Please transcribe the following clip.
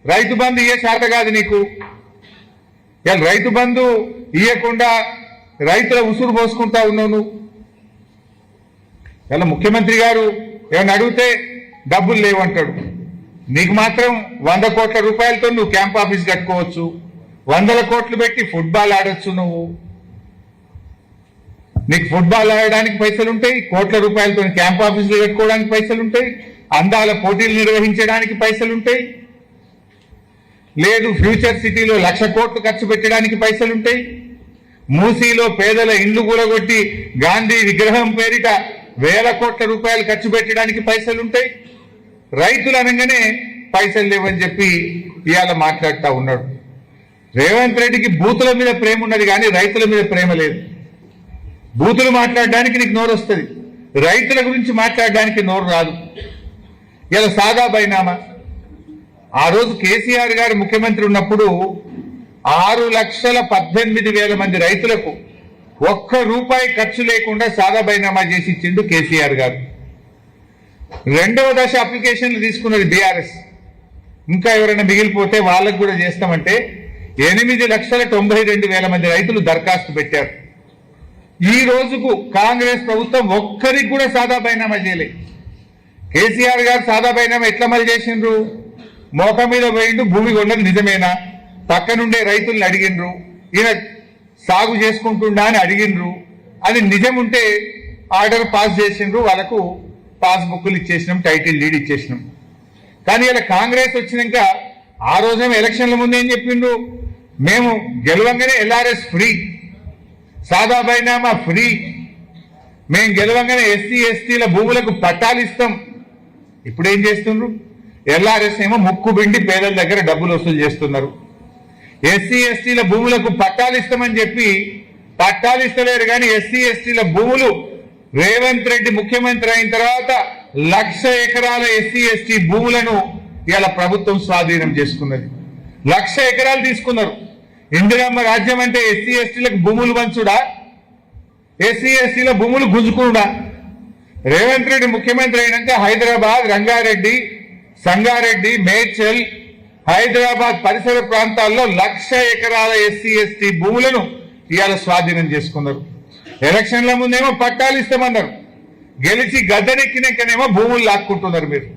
రైతు బంధు ఇయ్యే శాత కాదు నీకు. ఇలా రైతు బంధు ఇయ్యకుండా రైతుల ఉసురు పోసుకుంటా ఉన్నావు నువ్వు. ఇలా ముఖ్యమంత్రి గారు ఏమన్నా అడిగితే డబ్బులు లేవంటాడు. నీకు మాత్రం 100 కోట్ల రూపాయలతో నువ్వు క్యాంప్ ఆఫీస్ కట్టుకోవచ్చు, 100 కోట్లు పెట్టి ఫుట్బాల్ ఆడొచ్చు. నువ్వు నీకు ఫుట్బాల్ ఆడడానికి పైసలు ఉంటాయి, కోట్ల రూపాయలతో క్యాంప్ ఆఫీసులు కట్టుకోవడానికి పైసలు ఉంటాయి, అందాల పోటీలు నిర్వహించడానికి పైసలు ఉంటాయి, లేదు ఫ్యూచర్ సిటీలో 1,00,000 కోట్లు ఖర్చు పెట్టడానికి పైసలు ఉంటాయి, మూసీలో పేదల ఇండ్లు కూలగొట్టి గాంధీ విగ్రహం పేరిట 1,000 కోట్ల రూపాయలు ఖర్చు పెట్టడానికి పైసలు ఉంటాయి. రైతులు అనగానే పైసలు లేవని చెప్పి ఇవాళ మాట్లాడుతూ ఉన్నాడు. రేవంత్ రెడ్డికి బూతుల మీద ప్రేమ ఉన్నది కానీ రైతుల మీద ప్రేమ లేదు. బూతులు మాట్లాడడానికి నీకు నోరు వస్తుంది, రైతుల గురించి మాట్లాడడానికి నోరు రాదు. ఇలా సాదా బైనామా. ఆ రోజు కేసీఆర్ గారు ముఖ్యమంత్రి ఉన్నప్పుడు 6,18,000 మంది రైతులకు ₹1 ఖర్చు లేకుండా సాదా బైనామా చేసి ఇచ్చిండు కేసీఆర్ గారు. 2వ దశ అప్లికేషన్లు తీసుకున్నది బీఆర్ఎస్. ఇంకా ఎవరైనా మిగిలిపోతే వాళ్ళకు కూడా చేస్తామంటే 8,92,000 మంది రైతులు దరఖాస్తు పెట్టారు. ఈ రోజుకు కాంగ్రెస్ ప్రభుత్వం ఒక్కరికి కూడా సాదా బైనామా చేయలేదు. కేసీఆర్ గారు సాదా బైనామా ఎట్లా అమలు చేసిండ్రు? మోక మీద పోయిండు, భూమి కొన్నది నిజమేనా, పక్కనుండే రైతుల్ని అడిగిండ్రు, ఈయన సాగు చేసుకుంటుండా అని అడిగిండ్రు, అది నిజం ఉంటే ఆర్డర్ పాస్ చేసిండ్రు, వాళ్ళకు పాస్బుక్లు ఇచ్చేసినాం, టైటిల్ డీడ్ ఇచ్చేసినాం. కానీ ఇలా కాంగ్రెస్ వచ్చినాక ఆ రోజేమో ఎలక్షన్ల ముందు ఏం చెప్పిండ్రు? మేము గెలవంగానే ఎల్ఆర్ఎస్ ఫ్రీ, సాదా బైనామా ఫ్రీ, మేము గెలవంగానే ఎస్సీ ఎస్టీల భూములకు పట్టాలు ఇస్తాం. ఇప్పుడు ఏం చేస్తుండ్రు? ఎల్ఆర్ఎస్ ఏమో ముక్కు బిండి పేదల దగ్గర డబ్బులు వసూలు చేస్తున్నారు. ఎస్సీ ఎస్టీల భూములకు పట్టాలు ఇస్తామని చెప్పి పట్టాలు ఇస్తలేరు. కానీ ఎస్సీ ఎస్టీల భూములు రేవంత్ రెడ్డి ముఖ్యమంత్రి అయిన తర్వాత 1,00,000 ఎకరాల ఎస్సీ ఎస్టీ భూములను ఇవాళ ప్రభుత్వం స్వాధీనం చేసుకున్నది. 1,00,000 ఎకరాలు తీసుకున్నారు. ఇందిరమ్మ రాజ్యం అంటే ఎస్సీ ఎస్టీలకు భూములు పంచుడా, ఎస్సీ ఎస్టీల భూములు గుంజుకుడా? రేవంత్ రెడ్డి ముఖ్యమంత్రి అయినాక హైదరాబాద్, రంగారెడ్డి, సంగారెడ్డి, మేడ్చల్, హైదరాబాద్ పరిసర ప్రాంతాల్లో 1,00,000 ఎకరాల ఎస్సీ ఎస్టీ భూములను ఇవాళ స్వాధీనం చేసుకున్నారు. ఎలక్షన్ల ముందేమో పట్టాలు ఇస్తామన్నారు, గెలిచి గద్దెనెక్కినాకనేమో భూములు లాక్కుంటున్నారు మీరు.